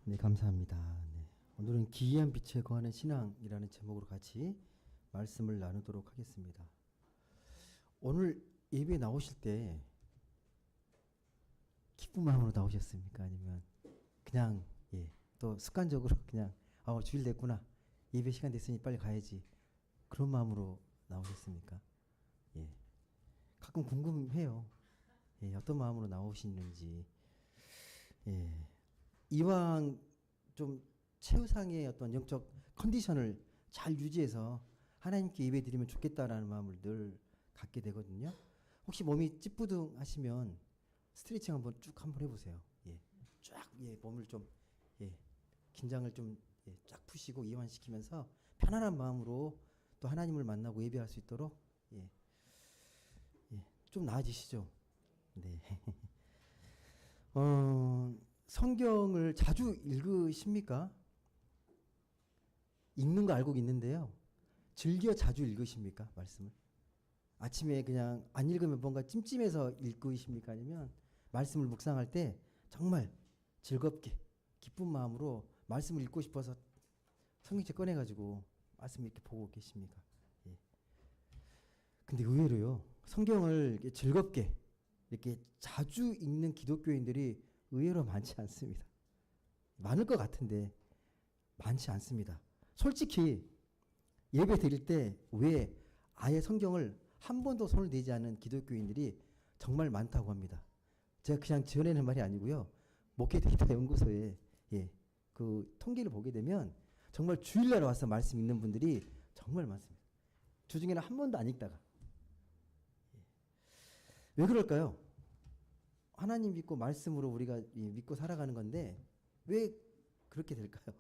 네, 감사합니다. 네. 오늘은 기이한 빛에 거하는 신앙이라는 제목으로 같이 말씀을 나누도록 하겠습니다. 오늘 예배 나오실 때 기쁜 마음으로 나오셨습니까? 아니면 그냥 또 습관적으로 그냥 주일 됐구나, 예배 시간 됐으니 빨리 가야지, 그런 마음으로 나오셨습니까? 가끔 궁금해요. 어떤 마음으로 나오시는지. 이왕 좀 최우상의 어떤 영적 컨디션을 잘 유지해서 하나님께 예배 드리면 좋겠다라는 마음을 늘 갖게 되거든요. 혹시 몸이 찌뿌둥하시면 스트레칭 한번 해보세요. 쫙 몸을 좀 긴장을 좀 쫙 푸시고 이완시키면서 편안한 마음으로 또 하나님을 만나고 예배할 수 있도록 좀 나아지시죠. 네. 성경을 자주 읽으십니까? 읽는 거 알고 있는데요. 즐겨 자주 읽으십니까? 말씀을. 아침에 그냥 안 읽으면 뭔가 찜찜해서 읽으십니까? 아니면 말씀을 묵상할 때 정말 즐겁게 기쁜 마음으로 말씀을 읽고 싶어서 성경책 꺼내가지고 말씀 이렇게 보고 계십니까? 근데 의외로요, 성경을 이렇게 즐겁게 이렇게 자주 읽는 기독교인들이 의외로 많지 않습니다. 많을 것 같은데 많지 않습니다. 솔직히 예배 드릴 때 왜 아예 성경을 한 번도 손을 대지 않은 기독교인들이 정말 많다고 합니다. 제가 그냥 지어내는 말이 아니고요. 목회 데이터 연구소에 그 통계를 보게 되면 정말 주일날 와서 말씀 읽는 분들이 정말 많습니다. 주중에는 한 번도 안 읽다가. 왜 그럴까요? 하나님 믿고 말씀으로 우리가 믿고 살아가는 건데 왜 그렇게 될까요?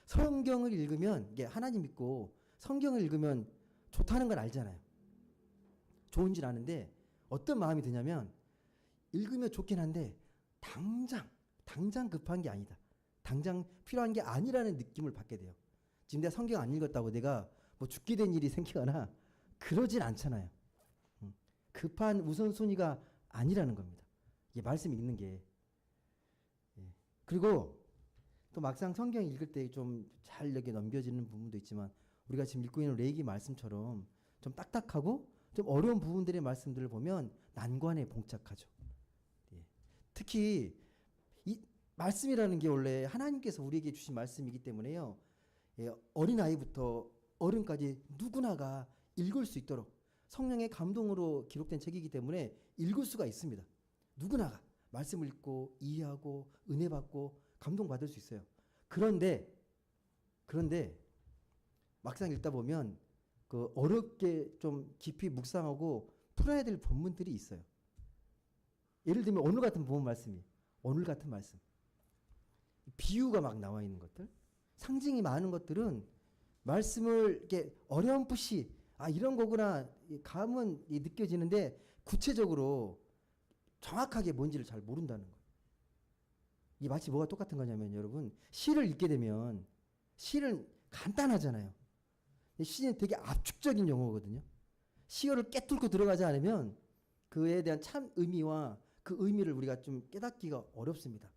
성경을 읽으면, 하나님 믿고 성경을 읽으면 좋다는 걸 알잖아요. 좋은 줄 아는데 어떤 마음이 드냐면, 읽으면 좋긴 한데 당장 급한 게 아니다, 당장 필요한 게 아니라는 느낌을 받게 돼요. 지금 내가 성경 안 읽었다고 내가 뭐 죽게 된 일이 생기거나 그러진 않잖아요. 급한 우선순위가 아니라는 겁니다. 이게 말씀 읽는 게. 그리고 또 막상 성경 읽을 때 좀 잘 이렇게 넘겨지는 부분도 있지만, 우리가 지금 읽고 있는 레위기 말씀처럼 좀 딱딱하고 좀 어려운 부분들의 말씀들을 보면 난관에 봉착하죠. 특히 이 말씀이라는 게 원래 하나님께서 우리에게 주신 말씀이기 때문에요, 어린아이부터 어른까지 누구나가 읽을 수 있도록 성령의 감동으로 기록된 책이기 때문에 읽을 수가 있습니다. 누구나가 말씀을 읽고 이해하고 은혜 받고 감동받을 수 있어요. 그런데 막상 읽다 보면 그 어렵게 좀 깊이 묵상하고 풀어야 될 본문들이 있어요. 예를 들면 오늘 같은 본문 말씀이, 오늘 같은 말씀, 비유가 막 나와 있는 것들, 상징이 많은 것들은 말씀을 이렇게 어렴풋이 이런 거구나 감은 느껴지는데 구체적으로 정확하게 뭔지를 잘 모른다는 거예요. 이게 마치 뭐가 똑같은 거냐면, 여러분, 시를 읽게 되면, 시는 간단하잖아요. 시는 되게 압축적인 용어거든요. 시어를 깨뚫고 들어가지 않으면 그에 대한 참 의미와 그 의미를 우리가 좀 깨닫기가 어렵습니다.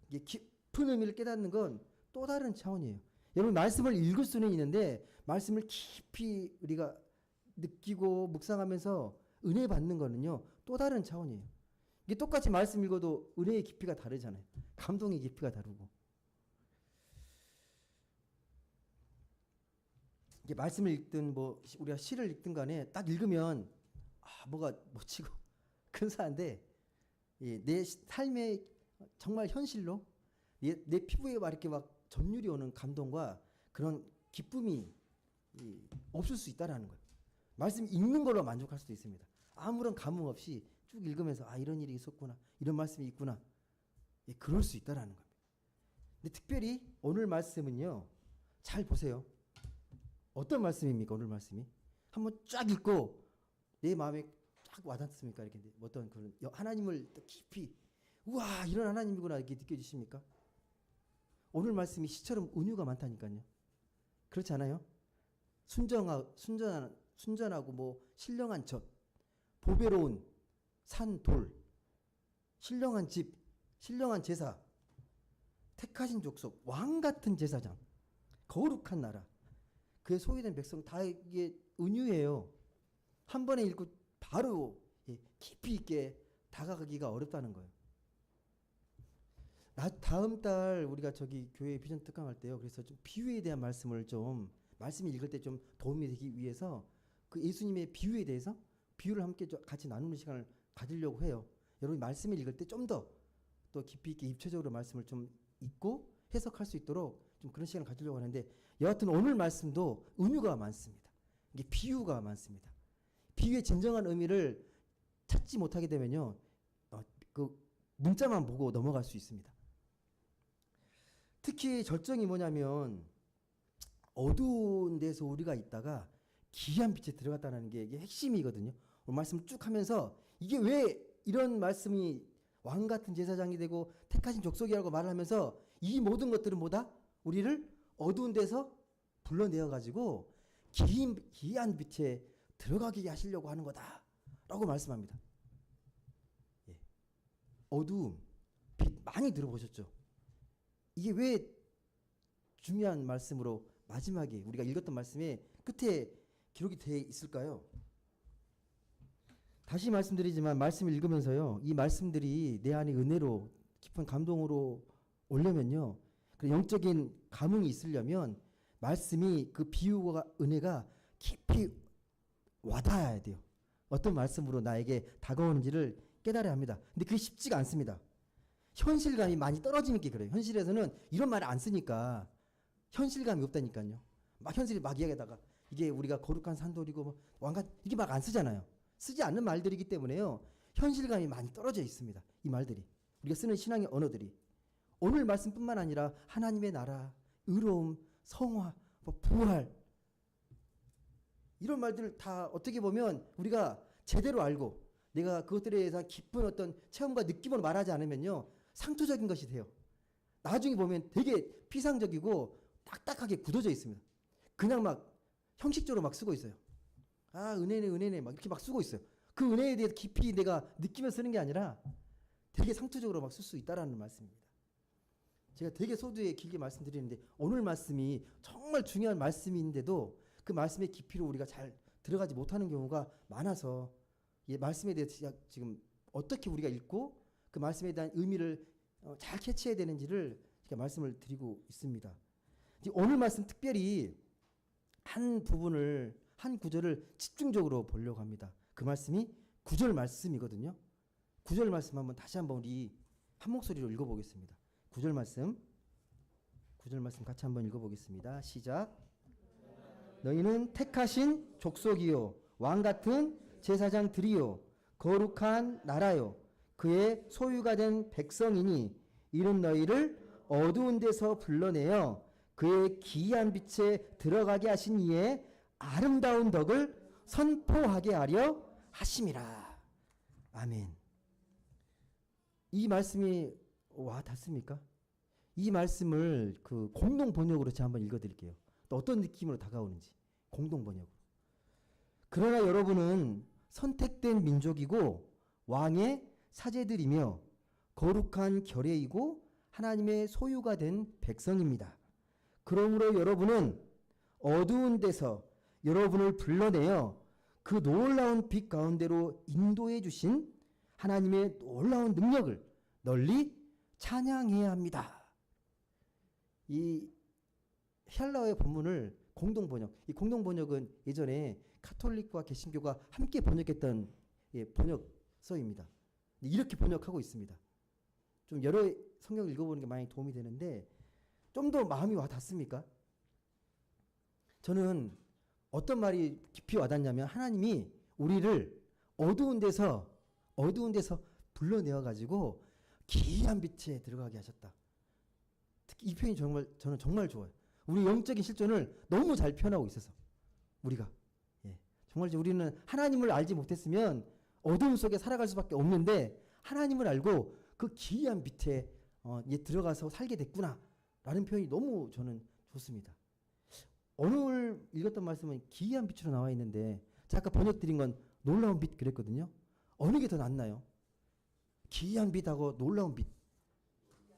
이게 깊은 의미를 깨닫는 건 또 다른 차원이에요. 여러분, 말씀을 읽을 수는 있는데 말씀을 깊이 우리가 느끼고 묵상하면서 은혜 받는 거는요, 또 다른 차원이에요. 이게 똑같이 말씀 읽어도 은혜의 깊이가 다르잖아요. 감동의 깊이가 다르고. 이게 말씀을 읽든 뭐 우리가 시를 읽든 간에 딱 읽으면 뭐가 멋지고 근사한데, 내 삶의 정말 현실로 내 피부에 막 이렇게 막 전율이 오는 감동과 그런 기쁨이 없을 수 있다라는 거예요. 말씀 읽는 걸로 만족할 수도 있습니다. 아무런 감흥 없이 쭉 읽으면서 이런 일이 있었구나, 이런 말씀이 있구나, 그럴 수 있다라는 겁니다. 근데 특별히 오늘 말씀은요, 잘 보세요. 어떤 말씀입니까? 오늘 말씀이 한번 쫙 읽고 내 마음에 쫙 와닿습니까? 이렇게 어떤 그런 하나님을 깊이, 우와, 이런 하나님이구나, 이렇게 느껴지십니까? 오늘 말씀이 시처럼 은유가 많다니까요. 그렇지 않아요? 순전하고 뭐 신령한 젖, 보배로운 산, 돌, 신령한 집, 신령한 제사, 택하신 족속, 왕 같은 제사장, 거룩한 나라, 그의 소유된 백성 다 이게 은유예요. 한 번에 읽고 바로 깊이 있게 다가가기가 어렵다는 거예요. 다음 달 우리가 저기 교회 비전 특강할 때요. 그래서 좀 비유에 대한 말씀을 좀 말씀을 읽을 때 좀 도움이 되기 위해서 그 예수님의 비유에 대해서 비유를 함께 같이 나누는 시간을 가지려고 해요. 여러분 말씀을 읽을 때 좀 더 또 깊이 있게 입체적으로 말씀을 좀 읽고 해석할 수 있도록 좀 그런 시간을 가지려고 하는데 여하튼 오늘 말씀도 은유가 많습니다. 이게 비유가 많습니다. 비유의 진정한 의미를 찾지 못하게 되면요. 그 문자만 보고 넘어갈 수 있습니다. 특히 절정이 뭐냐면 어두운 데서 우리가 있다가 기이한 빛에 들어갔다는 게 이게 핵심이거든요. 오늘 말씀을 쭉 하면서 이게 왜 이런 말씀이 왕 같은 제사장이 되고 택하신 족속이라고 말을 하면서 이 모든 것들은 뭐다? 우리를 어두운 데서 불러내어 가지고 기이한 빛에 들어가게 하시려고 하는 거다라고 말씀합니다. 예. 어두움, 빛 많이 들어보셨죠? 이게 왜 중요한 말씀으로 마지막에 우리가 읽었던 말씀의 끝에 기록이 되어 있을까요? 다시 말씀드리지만 말씀을 읽으면서요. 이 말씀들이 내 안에 은혜로 깊은 감동으로 오려면요. 그 영적인 감흥이 있으려면 말씀이 그 비유와 은혜가 깊이 와닿아야 돼요. 어떤 말씀으로 나에게 다가오는지를 깨달아야 합니다. 근데 그게 쉽지가 않습니다. 현실감이 많이 떨어지는 게 그래요. 현실에서는 이런 말을 안 쓰니까 현실감이 없다니까요. 막 현실이 막 이야기하다가 이게 우리가 거룩한 산돌이고 뭐 왕같 이게 막 안 쓰잖아요. 쓰지 않는 말들이기 때문에요. 현실감이 많이 떨어져 있습니다. 이 말들이. 우리가 쓰는 신앙의 언어들이. 오늘 말씀뿐만 아니라 하나님의 나라, 의로움, 성화, 부활 이런 말들을 다 어떻게 보면 우리가 제대로 알고 내가 그것들에 대해서 깊은 어떤 체험과 느낌으로 말하지 않으면요. 상투적인 것이 돼요. 나중에 보면 되게 피상적이고 딱딱하게 굳어져 있습니다. 그냥 막 형식적으로 막 쓰고 있어요. 아, 은혜네 막 이렇게 막 쓰고 있어요. 그 은혜에 대해서 깊이 내가 느끼며 쓰는 게 아니라 되게 상투적으로 막 쓸 수 있다라는 말씀입니다. 제가 되게 소두에 길게 말씀드리는데 오늘 말씀이 정말 중요한 말씀인데도 그 말씀의 깊이로 우리가 잘 들어가지 못하는 경우가 많아서 이 말씀에 대해서 지금 어떻게 우리가 읽고 그 말씀에 대한 의미를 잘 캐치해야 되는지를 제가 말씀을 드리고 있습니다. 오늘 말씀 특별히 한 부분을 한 구절을 집중적으로 보려고 합니다. 그 말씀이 9절 말씀이거든요. 9절 말씀 한번 다시 한번 우리 한 목소리로 읽어보겠습니다. 9절 말씀 같이 한번 읽어보겠습니다. 시작. 너희는 택하신 족속이요 왕 같은 제사장들이요 거룩한 나라요 그의 소유가 된 백성이니 이는 너희를 어두운 데서 불러내어 그의 기이한 빛에 들어가게 하신 이의 아름다운 덕을 선포하게 하려 하심이라. 아멘. 이 말씀이 와 닿습니까? 이 말씀을 그 공동 번역으로 제가 한번 읽어드릴게요. 또 어떤 느낌으로 다가오는지 공동 번역으로. 그러나 여러분은 선택된 민족이고 왕의 사제들이며 거룩한 결례이고 하나님의 소유가 된 백성입니다. 그러므로 여러분은 어두운 데서 여러분을 불러내어 그 놀라운 빛 가운데로 인도해 주신 하나님의 놀라운 능력을 널리 찬양해야 합니다. 이 헬라어의 본문을 공동 번역. 이 공동 번역은 예전에 카톨릭과 개신교가 함께 번역했던 번역서입니다. 이렇게 번역하고 있습니다. 좀 여러 성경을 읽어보는 게 많이 도움이 되는데 좀 더 마음이 와 닿습니까? 저는 어떤 말이 깊이 와닿냐면 하나님이 우리를 어두운 데서 불러내어 가지고 기이한 빛에 들어가게 하셨다. 특히 이 표현이 저는 정말 좋아요. 우리 영적인 실존을 너무 잘 표현하고 있어서 우리가 정말 우리는 하나님을 알지 못했으면 어두움 속에 살아갈 수밖에 없는데 하나님을 알고 그 기이한 빛에 들어가서 살게 됐구나 라는 표현이 너무 저는 좋습니다. 오늘 읽었던 말씀은 기이한 빛으로 나와 있는데 제가 아까 번역 드린 건 놀라운 빛 그랬거든요. 어느 게 더 낫나요? 기이한 빛하고 놀라운 빛.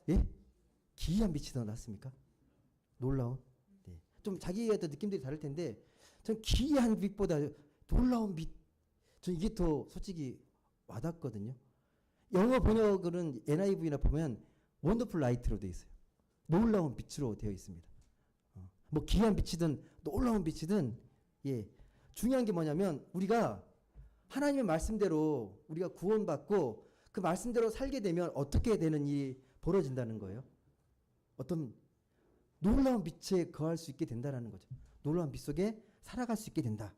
예? 기이한 빛이 더 낫습니까? 놀라운? 네. 좀 자기의 어떤 느낌들이 다를 텐데 전 기이한 빛보다 놀라운 빛, 전 이게 더 솔직히 와닿거든요. 영어 번역은 NIV나 보면 원더풀 라이트로 되어 있어요. 놀라운 빛으로 되어 있습니다. 뭐 기이한 빛이든 놀라운 빛이든 예. 중요한 게 뭐냐면 우리가 하나님의 말씀대로 우리가 구원받고 그 말씀대로 살게 되면 어떻게 되는 일이 벌어진다는 거예요. 어떤 놀라운 빛에 거할 수 있게 된다는 거죠. 놀라운 빛 속에 살아갈 수 있게 된다.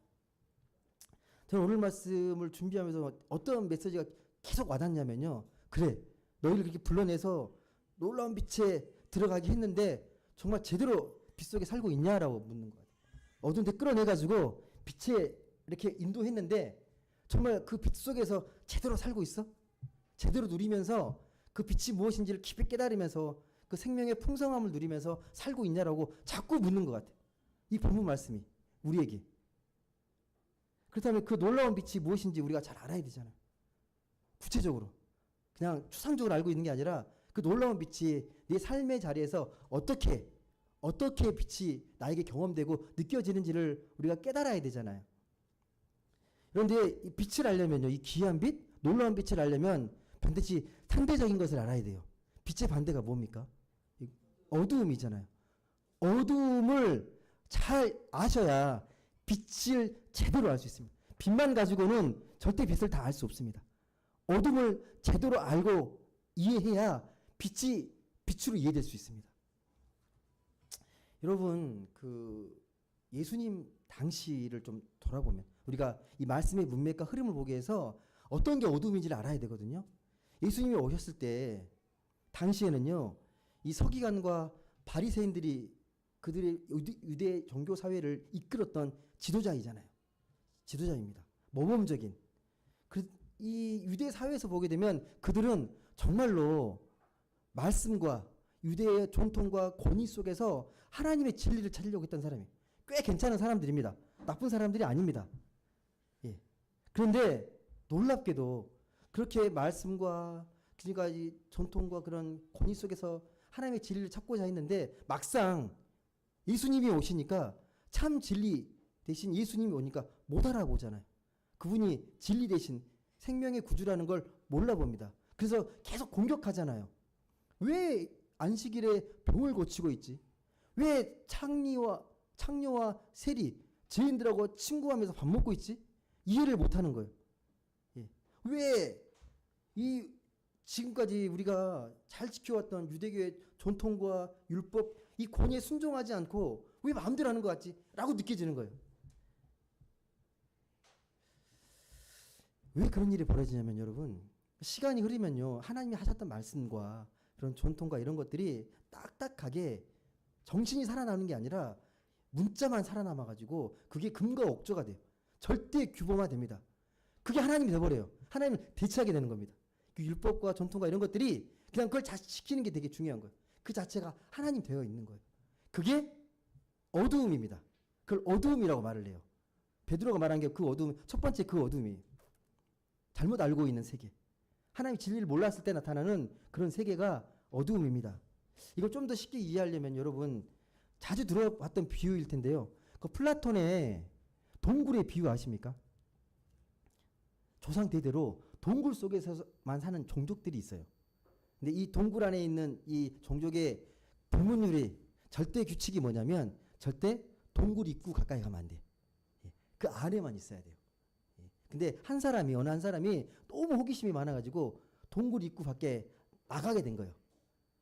저는 오늘 말씀을 준비하면서 어떤 메시지가 계속 와닿냐면요. 그래, 너희를 그렇게 불러내서 놀라운 빛에 들어가게 했는데 정말 제대로 빛 속에 살고 있냐라고 묻는 거예요. 어두운 데 끌어내가지고 빛에 이렇게 인도했는데 정말 그 빛 속에서 제대로 살고 있어? 제대로 누리면서 그 빛이 무엇인지를 깊이 깨달으면서 그 생명의 풍성함을 누리면서 살고 있냐라고 자꾸 묻는 것 같아요. 이 본문 말씀이 우리에게. 그렇다면 그 놀라운 빛이 무엇인지 우리가 잘 알아야 되잖아요. 구체적으로. 그냥 추상적으로 알고 있는 게 아니라 그 놀라운 빛이 내 삶의 자리에서 어떻게 빛이 나에게 경험되고 느껴지는지를 우리가 깨달아야 되잖아요. 그런데 이 빛을 알려면요. 이 귀한 빛, 놀라운 빛을 알려면 반드시 상대적인 것을 알아야 돼요. 빛의 반대가 뭡니까? 어두움이잖아요. 어두움을 잘 아셔야 빛을 제대로 알 수 있습니다. 빛만 가지고는 절대 빛을 다 알 수 없습니다. 어둠을 제대로 알고 이해해야 빛이 빛으로 이해될 수 있습니다. 여러분, 그 예수님 당시를 좀 돌아보면 우리가 이 말씀의 문맥과 흐름을 보기 위해서 어떤 게 어둠인지를 알아야 되거든요. 예수님이 오셨을 때 당시에는요, 이 서기관과 바리새인들이 그들의 유대 종교 사회를 이끌었던 지도자이잖아요. 지도자입니다. 모범적인. 이 유대 사회에서 보게 되면 그들은 정말로 말씀과 유대의 전통과 권위 속에서 하나님의 진리를 찾으려고 했던 사람이 꽤 괜찮은 사람들입니다. 나쁜 사람들이 아닙니다. 예. 그런데 놀랍게도 그렇게 말씀과 그러니까 이 전통과 그런 권위 속에서 하나님의 진리를 찾고자 했는데 막상 예수님이 오시니까 참 진리 대신 예수님이 오니까 못 알아보잖아요. 그분이 진리 대신 생명의 구주라는 걸 몰라봅니다. 그래서 계속 공격하잖아요. 왜 안식일에 병을 고치고 있지? 왜 창녀와 세리, 죄인들하고 친구하면서 밥 먹고 있지? 이해를 못하는 거예요. 예. 왜 지금까지 우리가 잘 지켜왔던 유대교의 전통과 율법, 이 권위에 순종하지 않고 왜 마음대로 하는 것 같지? 라고 느껴지는 거예요. 왜 그런 일이 벌어지냐면 여러분, 시간이 흐르면요, 하나님이 하셨던 말씀과 그런 전통과 이런 것들이 딱딱하게 정신이 살아나는 게 아니라 문자만 살아남아가지고 그게 금과 옥조가 돼요. 절대 규범화됩니다. 그게 하나님이 돼버려요. 하나님을 대체하게 되는 겁니다. 그 율법과 전통과 이런 것들이 그냥 그걸 지키는 게 되게 중요한 거예요. 그 자체가 하나님 되어 있는 거예요. 그게 어두움입니다. 그걸 어두움이라고 말을 해요. 베드로가 말한 게 그 어두움, 첫 번째 그 어두움이에요. 잘못 알고 있는 세계. 하나님의 진리를 몰랐을 때 나타나는 그런 세계가 어두움입니다. 이걸 좀 더 쉽게 이해하려면 여러분 자주 들어봤던 비유일 텐데요. 그 플라톤의 동굴의 비유 아십니까? 조상 대대로 동굴 속에서만 사는 종족들이 있어요. 근데 이 동굴 안에 있는 이 종족의 불문율이 절대 규칙이 뭐냐면 절대 동굴 입구 가까이 가면 안 돼. 그 안에만 있어야 돼요. 근데 어느 한 사람이 너무 호기심이 많아가지고 동굴 입구 밖에 나가게 된 거예요.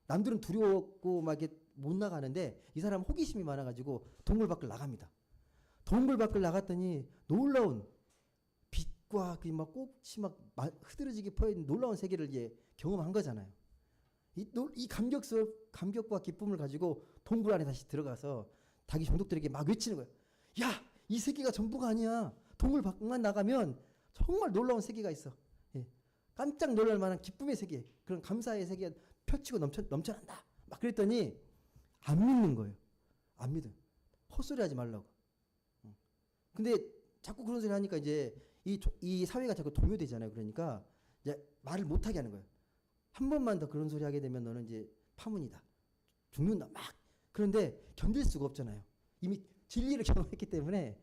남들은 두려웠고 막 이렇게 못 나가는데 이 사람 호기심이 많아가지고 동굴 밖을 나갑니다. 동굴 밖을 나갔더니 놀라운 빛과 그 막 꽃이 막 흐드러지게 퍼있는 놀라운 세계를 경험한 거잖아요. 이 감격과 기쁨을 가지고 동굴 안에 다시 들어가서 자기 종족들에게 막 외치는 거예요. 야, 이 세계가 전부가 아니야. 동굴 밖만 나가면 정말 놀라운 세계가 있어. 예. 깜짝 놀랄 만한 기쁨의 세계, 그런 감사의 세계가 펼치고 넘쳐난다. 막 그랬더니 안 믿는 거예요. 안 믿어요. 헛소리 하지 말라고. 근데 자꾸 그런 소리 하니까 이제 이 사회가 자꾸 동요되잖아요. 그러니까 이제 말을 못하게 하는 거예요. 한 번만 더 그런 소리 하게 되면 너는 이제 파문이다. 죽는다. 막. 그런데 견딜 수가 없잖아요. 이미 진리를 경험했기 때문에,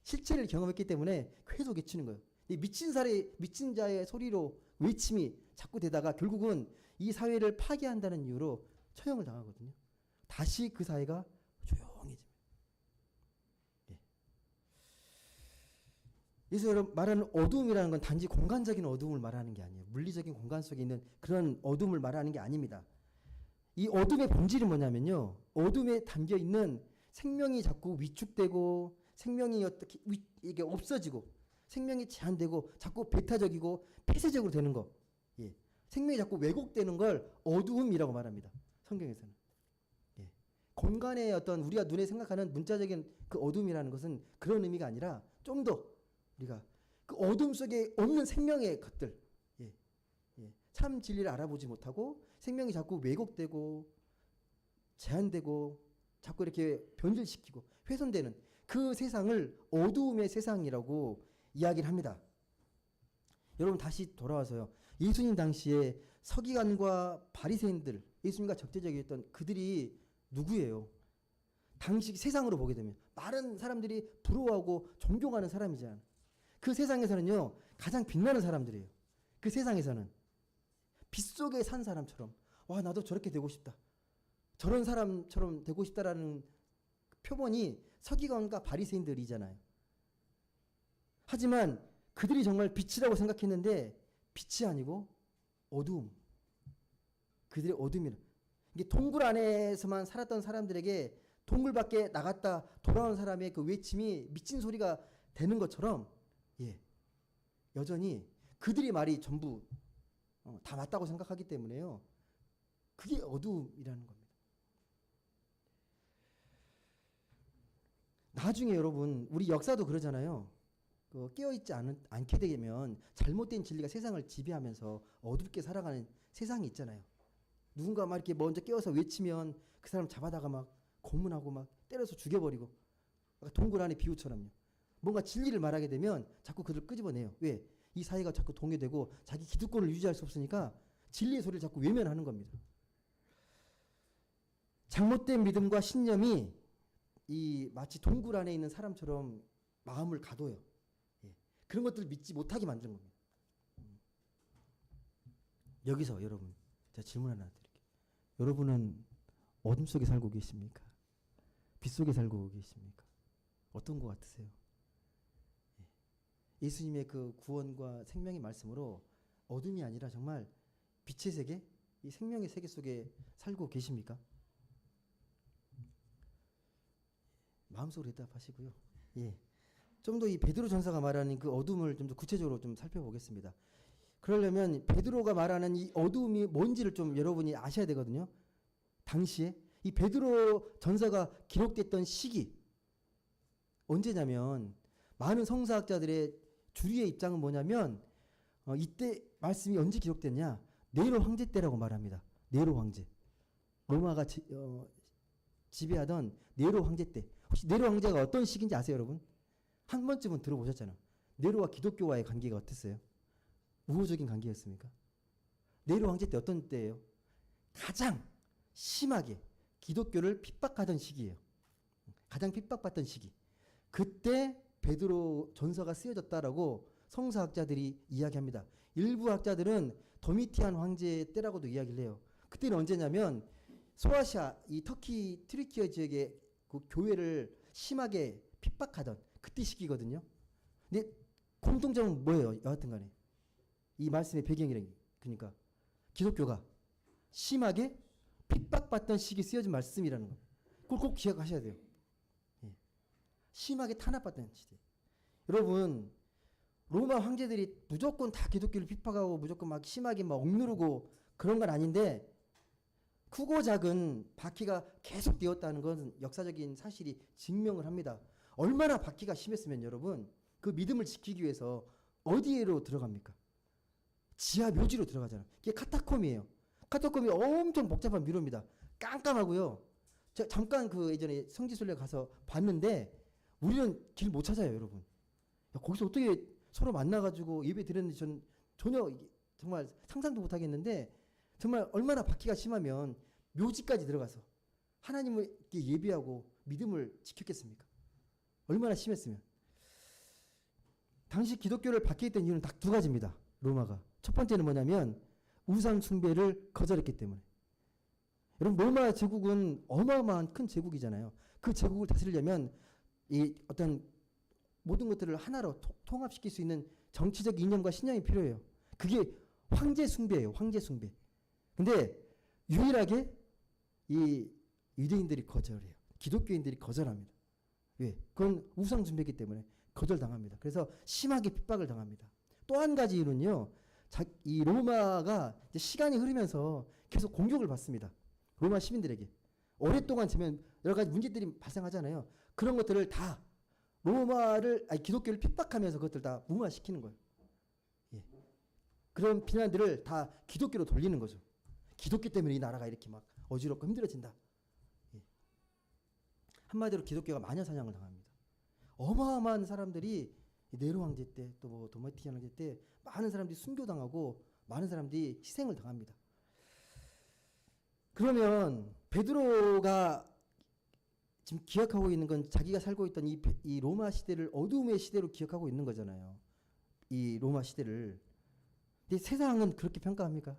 실체를 경험했기 때문에 계속 외치는 거예요. 이 미친 자의 소리로 외침이 자꾸 되다가 결국은 이 사회를 파괴한다는 이유로 처형을 당하거든요. 다시 그 사회가 조용해집니다. 예. 그래서 여러분 말하는 어두움이라는 건 단지 공간적인 어두움을 말하는 게 아니에요. 물리적인 공간 속에 있는 그런 어두움을 말하는 게 아닙니다. 이 어둠의 본질이 뭐냐면요. 어둠에 담겨 있는 생명이 자꾸 위축되고 생명이 어떻게 이게 없어지고 생명이 제한되고 자꾸 배타적이고 폐쇄적으로 되는 거. 예. 생명이 자꾸 왜곡되는 걸 어두움이라고 말합니다. 성경에서는. 예. 공간의 어떤 우리가 눈에 생각하는 문자적인 그 어둠이라는 것은 그런 의미가 아니라 좀 더 우리가 그 어둠 속에 없는 생명의 것들. 예. 예. 참 진리를 알아보지 못하고 생명이 자꾸 왜곡되고 제한되고 자꾸 이렇게 변질시키고 훼손되는 그 세상을 어두움의 세상이라고 이야기를 합니다. 여러분 다시 돌아와서요. 예수님 당시에 서기관과 바리새인들, 예수님과 적대적이었던 그들이 누구예요? 당시 세상으로 보게 되면 많은 사람들이 부러워하고 존경하는 사람이잖아요. 그 세상에서는요. 가장 빛나는 사람들이에요. 그 세상에서는 빛 속에 산 사람처럼 와 나도 저렇게 되고 싶다. 저런 사람처럼 되고 싶다라는 표본이 서기관과 바리새인들이잖아요. 하지만 그들이 정말 빛이라고 생각했는데 빛이 아니고 어두움. 그들의 어둠이라. 이게 동굴 안에서만 살았던 사람들에게 동굴 밖에 나갔다 돌아온 사람의 그 외침이 미친 소리가 되는 것처럼 예. 여전히 그들이 말이 전부 다 맞다고 생각하기 때문에요. 그게 어두움이라는 겁니다. 나중에 여러분 우리 역사도 그러잖아요. 깨어있지 않게 되면 잘못된 진리가 세상을 지배하면서 어둡게 살아가는 세상이 있잖아요. 누군가 막 이렇게 먼저 깨어서 외치면 그 사람 잡아다가 막 고문하고 막 때려서 죽여버리고 동굴 안의 비유처럼요. 뭔가 진리를 말하게 되면 자꾸 그들을 끄집어내요. 왜? 이 사회가 자꾸 동요되고 자기 기득권을 유지할 수 없으니까 진리의 소리를 자꾸 외면하는 겁니다. 잘못된 믿음과 신념이 이 마치 동굴 안에 있는 사람처럼 마음을 가둬요. 예. 그런 것들을 믿지 못하게 만드는 겁니다. 여기서 여러분 제가 질문 하나 드릴게요. 여러분은 어둠 속에 살고 계십니까? 빛 속에 살고 계십니까? 어떤 것 같으세요? 예. 예수님의 그 구원과 생명의 말씀으로 어둠이 아니라 정말 빛의 세계, 이 생명의 세계 속에 살고 계십니까? 마음속으로 대답하시고요. 예. 좀 더 이 베드로 전서가 말하는 그 어둠을 좀 더 구체적으로 좀 살펴보겠습니다. 그러려면 베드로가 말하는 이 어둠이 뭔지를 좀 여러분이 아셔야 되거든요. 당시에 이 베드로 전서가 기록됐던 시기 언제냐면 많은 성서학자들의 주류의 입장은 뭐냐면 이때 말씀이 언제 기록됐냐? 네로 황제 때라고 말합니다. 네로 황제. 로마가 지배하던 네로 황제 때. 혹시 네로 황제가 어떤 시기인지 아세요, 여러분? 한 번쯤은 들어보셨잖아요. 네로와 기독교와의 관계가 어땠어요? 우호적인 관계였습니까? 네로 황제 때 어떤 때예요? 가장 심하게 기독교를 핍박하던 시기예요. 가장 핍박받던 시기. 그때 베드로 전서가 쓰여졌다라고 성서학자들이 이야기합니다. 일부 학자들은 도미티안 황제 때라고도 이야기를 해요. 그때는 언제냐면 소아시아, 이 터키 트리키어 지역의 그 교회를 심하게 핍박하던 그때 시기거든요. 근데 공통점은 뭐예요? 여하튼 간에. 이 말씀의 배경이라는 그러니까 기독교가 심하게 핍박받던 시기에 쓰여진 말씀이라는 거. 그걸 꼭 기억하셔야 돼요. 예. 심하게 탄압받던 시대. 여러분 로마 황제들이 무조건 다 기독교를 핍박하고 무조건 막 심하게 막 억누르고 그런 건 아닌데 크고 작은 박해가 계속 되었다는 것은 역사적인 사실이 증명을 합니다. 얼마나 박해가 심했으면 여러분 그 믿음을 지키기 위해서 어디로 들어갑니까? 지하 묘지로 들어가잖아요. 이게 카타콤이에요. 카타콤이 엄청 복잡한 미로입니다. 깜깜하고요. 제가 잠깐 그 예전에 성지순례 가서 봤는데 우리는 길 못 찾아요, 여러분. 야, 거기서 어떻게 서로 만나가지고 예배 드렸는지 전 전혀 정말 상상도 못 하겠는데 정말 얼마나 박해가 심하면 묘지까지 들어가서 하나님을 예비하고 믿음을 지켰겠습니까? 얼마나 심했으면. 당시 기독교를 박해했던 이유는 딱 두 가지입니다. 로마가. 첫 번째는 뭐냐면 우상 숭배를 거절했기 때문에. 여러분 로마 제국은 어마어마한 큰 제국이잖아요. 그 제국을 다스리려면 이 어떤 모든 것들을 하나로 통합시킬 수 있는 정치적 이념과 신념이 필요해요. 그게 황제 숭배예요. 황제 숭배. 근데 유일하게 이 유대인들이 거절해요. 기독교인들이 거절합니다. 왜? 그건 우상 숭배이기 때문에 거절당합니다. 그래서 심하게 핍박을 당합니다. 또 한 가지 이유는요. 이 로마가 이제 시간이 흐르면서 계속 공격을 받습니다. 로마 시민들에게. 오랫동안 지면 여러 가지 문제들이 발생하잖아요. 그런 것들을 다 기독교를 핍박하면서 그것들 다 무마시키는 거예요. 예. 그런 비난들을 다 기독교로 돌리는 거죠. 기독교 때문에 이 나라가 이렇게 막 어지럽고 힘들어진다. 예. 한마디로 기독교가 마녀 사냥을 당합니다. 어마어마한 사람들이 네로 황제 때 또 뭐 도마티안 황제 때 많은 사람들이 순교당하고 많은 사람들이 희생을 당합니다. 그러면 베드로가 지금 기억하고 있는 건 자기가 살고 있던 이 로마 시대를 어둠의 시대로 기억하고 있는 거잖아요. 이 로마 시대를. 근데 세상은 그렇게 평가합니까?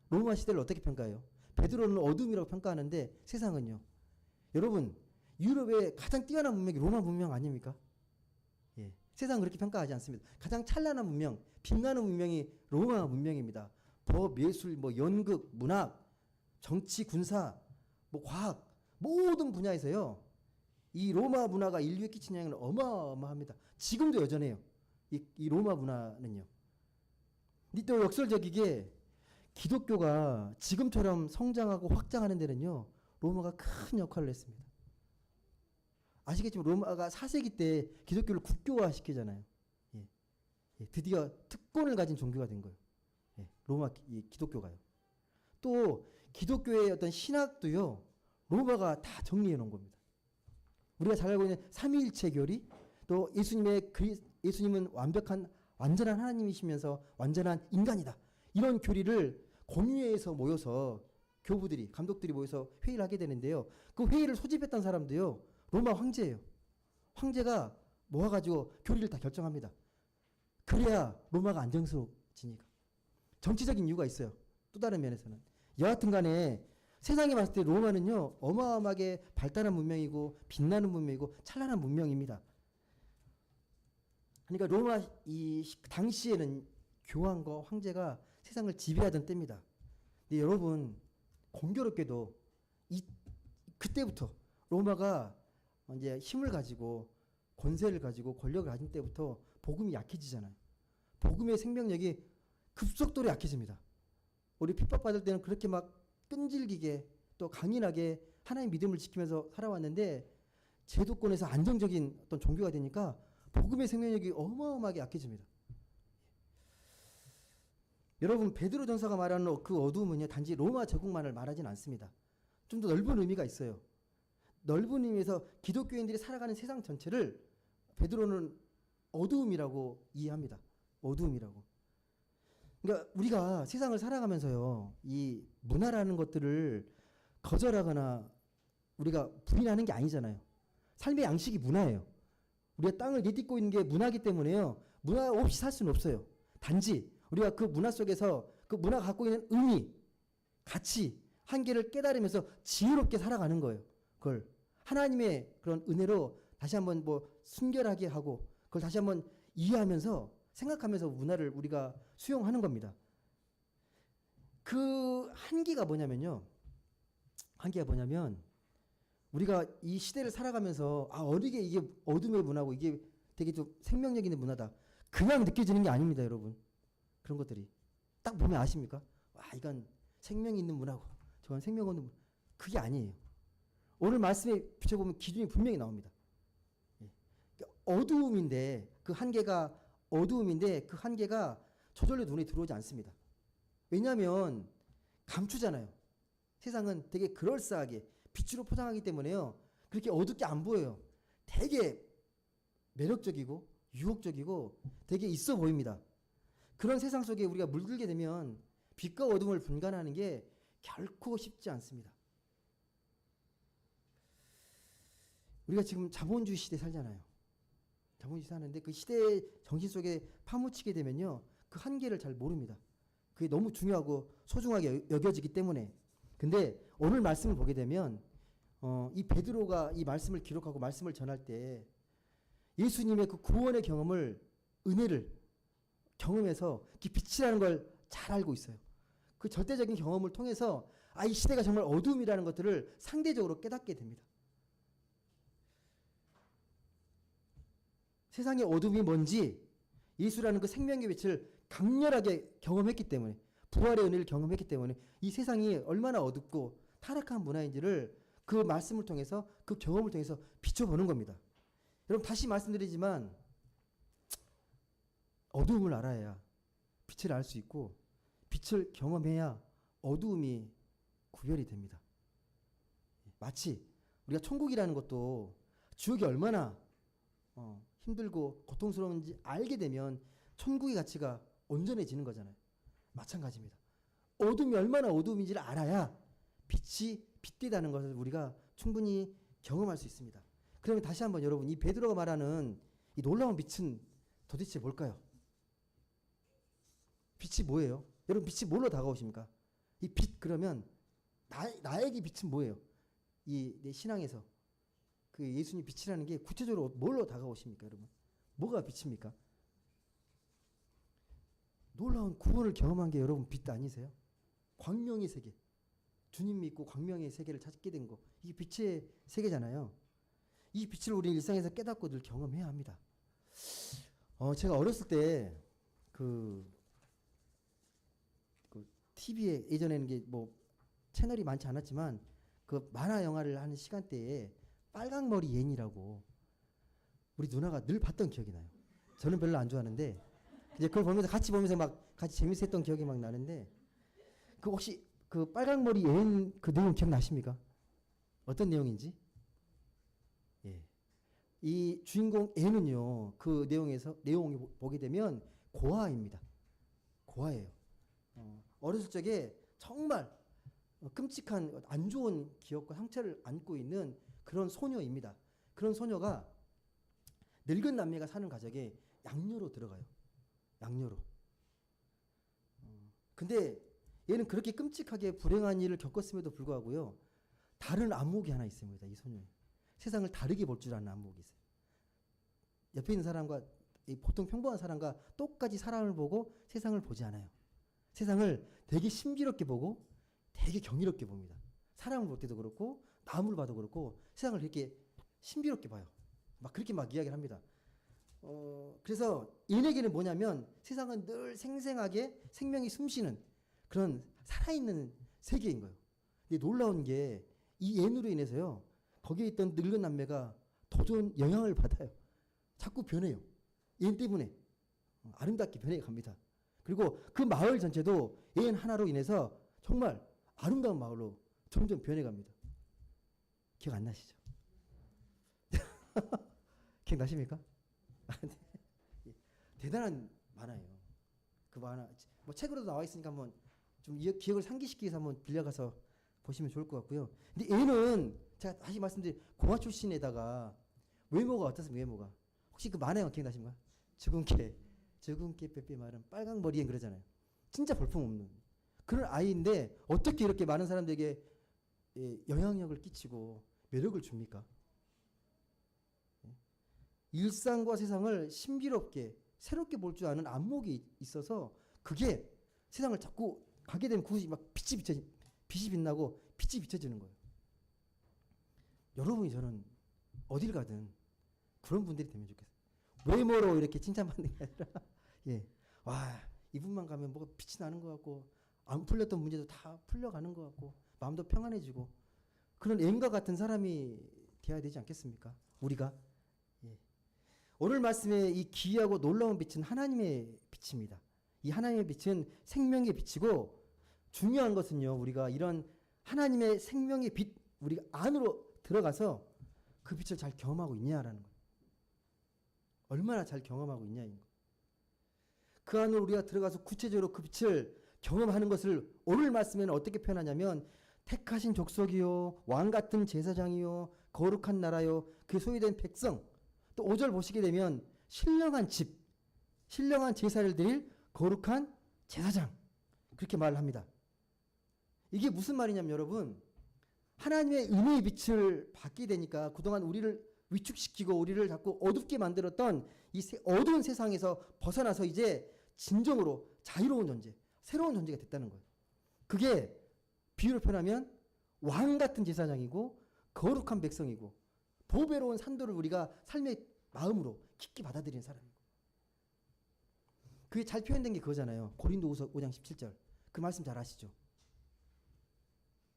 로마 시대를 어떻게 평가해요? 베드로는 어둠이라고 평가하는데 세상은요. 여러분 유럽의 가장 뛰어난 문명이 로마 문명 아닙니까? 예. 세상은 그렇게 평가하지 않습니다. 가장 찬란한 문명, 빛나는 문명이 로마 문명입니다. 법, 예술, 뭐 연극, 문학, 정치, 군사, 뭐 과학 모든 분야에서요. 이 로마 문화가 인류에 끼친 영향은 어마어마합니다. 지금도 여전해요. 이 로마 문화는요. 근데 또 역설적이게 기독교가 지금처럼 성장하고 확장하는 데는요. 로마가 큰 역할을 했습니다. 아시겠지만 로마가 4세기 때 기독교를 국교화 시키잖아요. 예. 예. 드디어 특권을 가진 종교가 된 거예요. 예. 로마 기독교가요. 또 기독교의 어떤 신학도요. 로마가 다 정리해 놓은 겁니다. 우리가 잘 알고 있는 삼위일체 교리, 또 예수님은 완전한 하나님이시면서 완전한 인간이다. 이런 교리를 공의회에서 모여서 교부들이, 감독들이 모여서 회의를 하게 되는데요. 그 회의를 소집했던 사람도요. 로마 황제예요. 황제가 모아가지고 교리를 다 결정합니다. 그래야 로마가 안정스러워지니까. 정치적인 이유가 있어요. 또 다른 면에서는. 여하튼 간에 세상에 봤을 때 로마는요. 어마어마하게 발달한 문명이고 빛나는 문명이고 찬란한 문명입니다. 그러니까 로마 당시에는 교황과 황제가 세상을 지배하던 때입니다. 근데 여러분 공교롭게도 그때부터 로마가 이제 힘을 가지고 권세를 가지고 권력을 가진 때부터 복음이 약해지잖아요. 복음의 생명력이 급속도로 약해집니다. 우리 핍박받을 때는 그렇게 막 끈질기게 또 강인하게 하나님 믿음을 지키면서 살아왔는데 제도권에서 안정적인 어떤 종교가 되니까 복음의 생명력이 어마어마하게 약해집니다. 여러분 베드로 전서가 말하는 그 어두움은요 단지 로마 제국만을 말하진 않습니다. 좀 더 넓은 의미가 있어요. 넓은 의미에서 기독교인들이 살아가는 세상 전체를 베드로는 어두움이라고 이해합니다. 어두움이라고. 그러니까 우리가 세상을 살아가면서요 이 문화라는 것들을 거절하거나 우리가 부인하는 게 아니잖아요. 삶의 양식이 문화예요. 우리가 땅을 내딛고 있는 게 문화이기 때문에요. 문화 없이 살 수는 없어요. 단지 우리가 그 문화 속에서 그 문화가 갖고 있는 의미, 가치, 한계를 깨달으면서 지혜롭게 살아가는 거예요. 그걸 하나님의 그런 은혜로 다시 한번 뭐 순결하게 하고 그걸 다시 한번 이해하면서 생각하면서 문화를 우리가 수용하는 겁니다. 그 한계가 뭐냐면 우리가 이 시대를 살아가면서 어리게 이게 어둠의 문화고 이게 되게 좀 생명력 있는 문화다. 그냥 느껴지는 게 아닙니다, 여러분. 그런 것들이 딱 보면 아십니까? 와, 이건 생명이 있는 문화고 저건 생명 없는 문화. 그게 아니에요. 오늘 말씀에 비춰보면 기준이 분명히 나옵니다. 어두움인데 그 한계가 저절로 눈에 들어오지 않습니다. 왜냐하면 감추잖아요. 세상은 되게 그럴싸하게 빛으로 포장하기 때문에요. 그렇게 어둡게 안 보여요. 되게 매력적이고 유혹적이고 되게 있어 보입니다. 그런 세상 속에 우리가 물들게 되면 빛과 어둠을 분간하는 게 결코 쉽지 않습니다. 우리가 지금 자본주의 시대 살잖아요. 자본주의 사는데 그 시대의 정신 속에 파묻히게 되면요. 그 한계를 잘 모릅니다. 그게 너무 중요하고 소중하게 여겨지기 때문에. 근데 오늘 말씀을 보게 되면 이 베드로가 이 말씀을 기록하고 말씀을 전할 때 예수님의 그 구원의 경험을, 은혜를 경험해서 그 빛이라는 걸 잘 알고 있어요. 그 절대적인 경험을 통해서 이 시대가 정말 어둠이라는 것들을 상대적으로 깨닫게 됩니다. 세상의 어둠이 뭔지 예수라는 그 생명의 빛을 강렬하게 경험했기 때문에, 부활의 은혜를 경험했기 때문에 이 세상이 얼마나 어둡고 타락한 문화인지를 그 말씀을 통해서, 그 경험을 통해서 비춰보는 겁니다. 여러분, 다시 말씀드리지만 어두움을 알아야 빛을 알 수 있고, 빛을 경험해야 어두움이 구별이 됩니다. 마치 우리가 천국이라는 것도 지옥이 얼마나 힘들고 고통스러운지 알게 되면 천국의 가치가 온전해지는 거잖아요. 마찬가지입니다. 어둠이 얼마나 어둠인지를 알아야 빛이 빛되다는 것을 우리가 충분히 경험할 수 있습니다. 그러면 다시 한번 여러분, 이 베드로가 말하는 이 놀라운 빛은 도대체 뭘까요? 빛이 뭐예요? 여러분, 빛이 뭘로 다가오십니까? 이 빛, 그러면 나에게 빛은 뭐예요? 내 신앙에서 그 예수님 빛이라는 게 구체적으로 뭘로 다가오십니까, 여러분? 뭐가 빛입니까? 놀라운 구원을 경험한 게 여러분 빛 아니세요? 광명의 세계, 주님 믿고 광명의 세계를 찾게 된 거, 이게 빛의 세계잖아요. 이 빛을 우리 일상에서 깨닫고 늘 경험해야 합니다. 제가 어렸을 때 TV에 예전에는 게 뭐 채널이 많지 않았지만 그 만화 영화를 하는 시간대에 빨강머리 옌이라고 우리 누나가 늘 봤던 기억이 나요. 저는 별로 안 좋아하는데 이제 그걸 보면서 막 같이 재밌었던 기억이 막 나는데, 그 혹시 그 빨강머리 옌 그 내용 기억나십니까? 어떤 내용인지? 예. 이 주인공 옌은요, 그 내용을 보게 되면 고아입니다. 고아예요. 어렸을 적에 정말 끔찍한 안 좋은 기억과 상처를 안고 있는 그런 소녀입니다. 그런 소녀가 늙은 남매가 사는 가정에 양녀로 들어가요. 양녀로. 근데 얘는 그렇게 끔찍하게 불행한 일을 겪었음에도 불구하고요, 다른 안목이 하나 있습니다. 이 소녀. 세상을 다르게 볼 줄 아는 안목이 있어요. 옆에 있는 사람과, 보통 평범한 사람과 똑같이 사람을 보고 세상을 보지 않아요. 세상을 되게 신비롭게 보고 되게 경이롭게 봅니다. 사람을 볼 때도 그렇고 나무를 봐도 그렇고 세상을 이렇게 신비롭게 봐요. 막 그렇게 막 이야기를 합니다. 그래서 얘네에게는 뭐냐면 세상은 늘 생생하게 생명이 숨쉬는 그런 살아있는 세계인 거예요. 근데 놀라운 게 이 옌으로 인해서요, 거기에 있던 늙은 남매가 더 좋은 영향을 받아요. 자꾸 변해요. 옌 때문에 아름답게 변해 갑니다. 그리고 그 마을 전체도 옌 하나로 인해서 정말 아름다운 마을로 점점 변해갑니다. 기억 안 나시죠? 기억나십니까? 대단한 만화예요. 그 만화 뭐 책으로도 나와 있으니까 한번 좀 기억을 상기시키기 위해서 한번 빌려가서 보시면 좋을 것 같고요. 근데 얘는 제가 다시 말씀드린 공화 출신에다가 외모가 어떻습니까? 외모가 혹시 그 만화 영화 기억나십니까? 죽은 깨 빼빼 마른 빨강 머리엔 그러잖아요. 진짜 볼품없는 그런 아이인데 어떻게 이렇게 많은 사람들에게 영향력을 끼치고 매력을 줍니까? 일상과 세상을 신비롭게 새롭게 볼 줄 아는 안목이 있어서 그게 세상을 자꾸 가게 되면 그것이 막 빛이 빛나고 빛이 비춰지는 거예요. 여러분이 저는 어딜 가든 그런 분들이 되면 좋겠어요. 외모로 이렇게 칭찬받는 게 아니라 와, 이분만 가면 뭐가 빛이 나는 것 같고 안 풀렸던 문제도 다 풀려가는 것 같고 마음도 평안해지고 그런 앤과 같은 사람이 되어야 되지 않겠습니까? 우리가. 오늘 말씀의 이 기이하고 놀라운 빛은 하나님의 빛입니다. 이 하나님의 빛은 생명의 빛이고, 중요한 것은요, 우리가 이런 하나님의 생명의 빛, 우리가 안으로 들어가서 그 빛을 잘 경험하고 있냐라는 거예요. 얼마나 잘 경험하고 있냐인 거예요. 그 안으로 우리가 들어가서 구체적으로 그 빛을 경험하는 것을 오늘 말씀에는 어떻게 표현하냐면 택하신 족속이요 왕 같은 제사장이요 거룩한 나라요 그에 소유된 백성. 또 5절 보시게 되면 신령한 집, 신령한 제사를 드릴 거룩한 제사장. 그렇게 말을 합니다. 이게 무슨 말이냐면 여러분, 하나님의 은혜의 빛을 받게 되니까 그동안 우리를 위축시키고 우리를 자꾸 어둡게 만들었던 이 어두운 세상에서 벗어나서 이제 진정으로 자유로운 존재, 새로운 존재가 됐다는 거예요. 그게 비유로 표현하면 왕 같은 제사장이고 거룩한 백성이고 보배로운 산도를 우리가 삶의 마음으로 깊게 받아들이는 사람이고, 그게 잘 표현된 게 그거잖아요. 고린도후서 5장 17절. 그 말씀 잘 아시죠?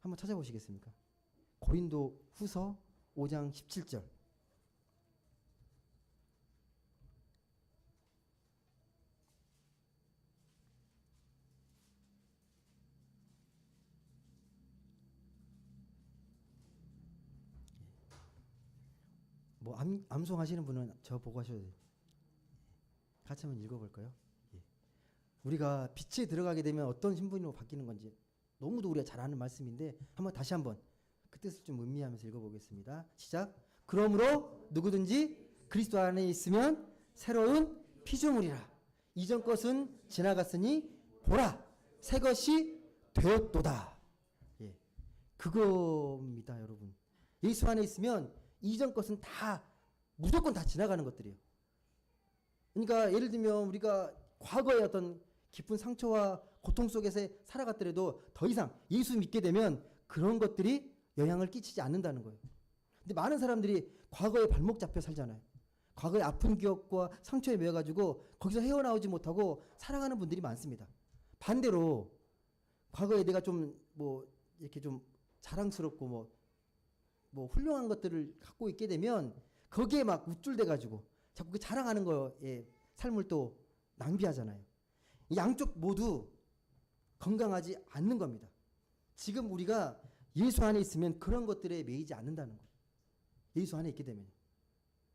한번 찾아보시겠습니까? 고린도후서 5장 17절. 뭐 암송하시는 분은 저 보고 하셔도 돼요. 같이 한번 읽어볼까요? 예. 우리가 빛에 들어가게 되면 어떤 신분으로 바뀌는 건지 너무도 우리가 잘 아는 말씀인데 다시 한번 그 뜻을 좀 음미하면서 읽어보겠습니다. 시작. 그러므로 누구든지 그리스도 안에 있으면 새로운 피조물이라. 이전 것은 지나갔으니 보라, 새 것이 되었도다. 예. 그겁니다, 여러분. 예수 안에 있으면 이전 것은 다 무조건 다 지나가는 것들이에요. 그러니까 예를 들면 우리가 과거의 어떤 깊은 상처와 고통 속에서 살아갔더라도 더 이상 예수 믿게 되면 그런 것들이 영향을 끼치지 않는다는 거예요. 근데 많은 사람들이 과거에 발목 잡혀 살잖아요. 과거의 아픈 기억과 상처에 매여가지고 거기서 헤어나오지 못하고 살아가는 분들이 많습니다. 반대로 과거에 내가 좀 이렇게 좀 자랑스럽고 훌륭한 것들을 갖고 있게 되면 거기에 막 우쭐대가지고 자꾸 그 자랑하는 거에 삶을 또 낭비하잖아요. 양쪽 모두 건강하지 않는 겁니다. 지금 우리가 예수 안에 있으면 그런 것들에 매이지 않는다는 거예요. 예수 안에 있게 되면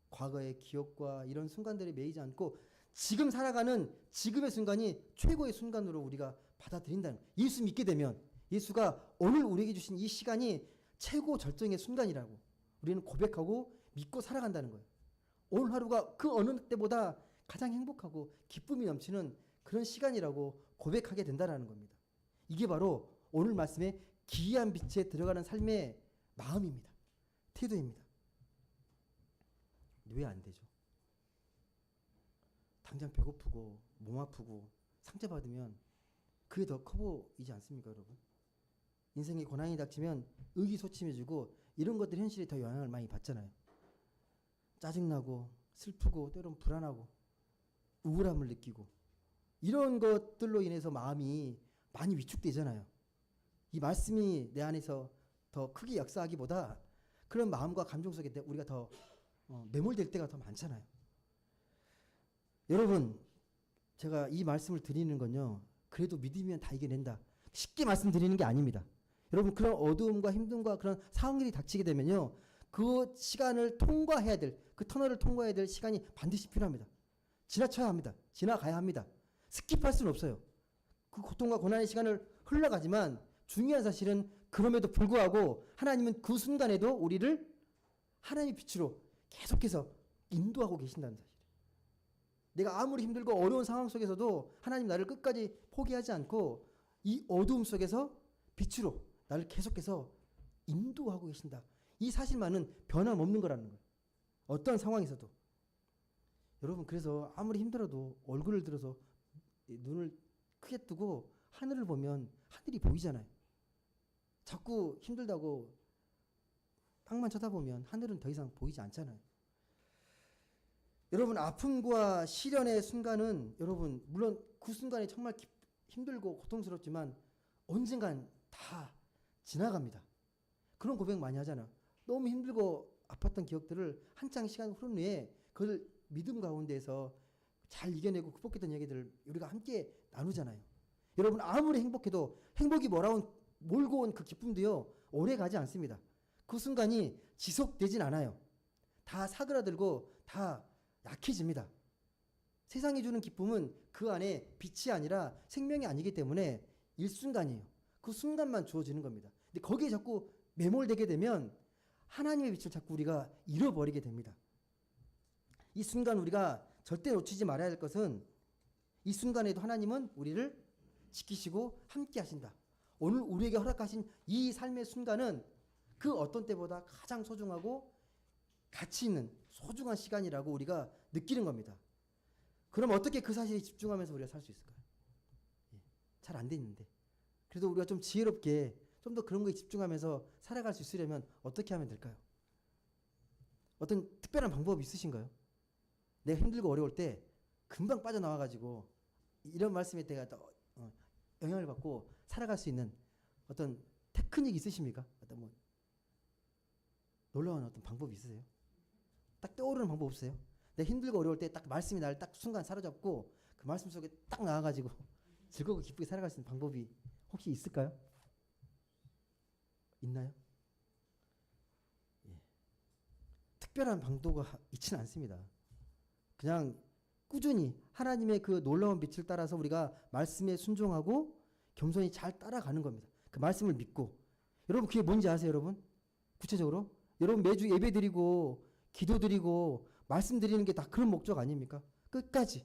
과거의 기억과 이런 순간들에 매이지 않고 지금 살아가는 지금의 순간이 최고의 순간으로 우리가 받아들인다는 거예요. 예수 믿게 되면 예수가 오늘 우리에게 주신 이 시간이 최고 절정의 순간이라고 우리는 고백하고 믿고 살아간다는 거예요. 오늘 하루가 그 어느 때보다 가장 행복하고 기쁨이 넘치는 그런 시간이라고 고백하게 된다는 겁니다. 이게 바로 오늘 말씀의 기이한 빛에 들어가는 삶의 마음입니다. 태도입니다. 왜 안 되죠? 당장 배고프고 몸 아프고 상처받으면 그게 더 커 보이지 않습니까, 여러분? 인생에 고난이 닥치면 의기소침해지고 이런 것들 현실에 더 영향을 많이 받잖아요. 짜증나고 슬프고 때론 불안하고 우울함을 느끼고 이런 것들로 인해서 마음이 많이 위축되잖아요. 이 말씀이 내 안에서 더 크게 역사하기보다 그런 마음과 감정 속에 우리가 더 매몰될 때가 더 많잖아요. 여러분, 제가 이 말씀을 드리는 건요, 그래도 믿으면 다 이겨낸다, 쉽게 말씀드리는 게 아닙니다. 여러분, 그런 어두움과 힘듦과 그런 상황들이 닥치게 되면요, 그 시간을 통과해야 될, 그 터널을 통과해야 될 시간이 반드시 필요합니다. 지나쳐야 합니다. 지나가야 합니다. 스킵할 수는 없어요. 그 고통과 고난의 시간을 흘러가지만 중요한 사실은 그럼에도 불구하고 하나님은 그 순간에도 우리를 하나님의 빛으로 계속해서 인도하고 계신다는 사실. 내가 아무리 힘들고 어려운 상황 속에서도 하나님 나를 끝까지 포기하지 않고 이 어두움 속에서 빛으로 나를 계속해서 인도하고 계신다. 이 사실만은 변함없는 거라는 거예요. 어떠한 상황에서도. 여러분, 그래서 아무리 힘들어도 얼굴을 들어서 눈을 크게 뜨고 하늘을 보면 하늘이 보이잖아요. 자꾸 힘들다고 땅만 쳐다보면 하늘은 더 이상 보이지 않잖아요. 여러분, 아픔과 시련의 순간은 여러분 물론 그 순간이 정말 힘들고 고통스럽지만 언젠간 다 지나갑니다. 그런 고백 많이 하잖아요. 너무 힘들고 아팠던 기억들을 한창 시간 흐른 후에 그걸 믿음 가운데에서 잘 이겨내고 극복했던 얘기들을 우리가 함께 나누잖아요. 여러분, 아무리 행복해도 행복이 몰고 온 그 기쁨도요, 오래 가지 않습니다. 그 순간이 지속되진 않아요. 다 사그라들고 다 약해집니다. 세상이 주는 기쁨은 그 안에 빛이 아니라 생명이 아니기 때문에 일순간이에요. 그 순간만 주어지는 겁니다. 근데 거기에 자꾸 매몰되게 되면 하나님의 빛을 자꾸 우리가 잃어버리게 됩니다. 이 순간 우리가 절대 놓치지 말아야 할 것은 이 순간에도 하나님은 우리를 지키시고 함께 하신다. 오늘 우리에게 허락하신 이 삶의 순간은 그 어떤 때보다 가장 소중하고 가치 있는 소중한 시간이라고 우리가 느끼는 겁니다. 그럼 어떻게 그 사실에 집중하면서 우리가 살 수 있을까요? 잘 안 돼 있는데. 그래도 우리가 좀 지혜롭게 좀 더 그런 거에 집중하면서 살아갈 수 있으려면 어떻게 하면 될까요? 어떤 특별한 방법이 있으신가요? 내가 힘들고 어려울 때 금방 빠져나와가지고 이런 말씀에 내가 영향을 받고 살아갈 수 있는 어떤 테크닉 있으십니까? 어떤 뭐 놀라운 어떤 방법이 있으세요? 딱 떠오르는 방법 없으세요? 내가 힘들고 어려울 때 딱 말씀이 나를 딱 순간 사로잡고 그 말씀 속에 딱 나와가지고 즐겁고 기쁘게 살아갈 수 있는 방법이 혹시 있을까요? 있나요? 예. 특별한 방도가 있지는 않습니다. 그냥 꾸준히 하나님의 그 놀라운 빛을 따라서 우리가 말씀에 순종하고 겸손히 잘 따라가는 겁니다. 그 말씀을 믿고. 여러분 그게 뭔지 아세요, 여러분? 구체적으로? 여러분 매주 예배 드리고 기도 드리고 말씀 드리는 게 다 그런 목적 아닙니까? 끝까지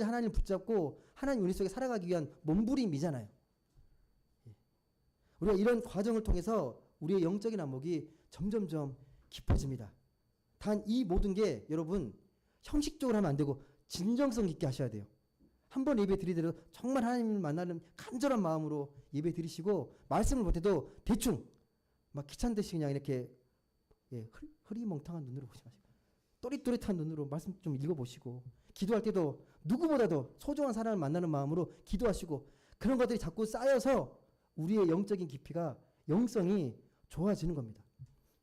하나님을 붙잡고 하나님 은혜 속에 살아가기 위한 몸부림이잖아요. 우리가 이런 과정을 통해서 우리의 영적인 안목이 점점점 깊어집니다. 단 이 모든 게 여러분 형식적으로 하면 안 되고 진정성 있게 하셔야 돼요. 한 번 예배 드리더라도 정말 하나님을 만나는 간절한 마음으로 예배 드리시고 말씀을 못해도 대충 막 귀찮듯이 그냥 이렇게 흐리멍텅한 눈으로 보지 마시고 또릿또릿한 눈으로 말씀 좀 읽어보시고 기도할 때도 누구보다도 소중한 사람을 만나는 마음으로 기도하시고 그런 것들이 자꾸 쌓여서 우리의 영적인 깊이가 영성이 좋아지는 겁니다.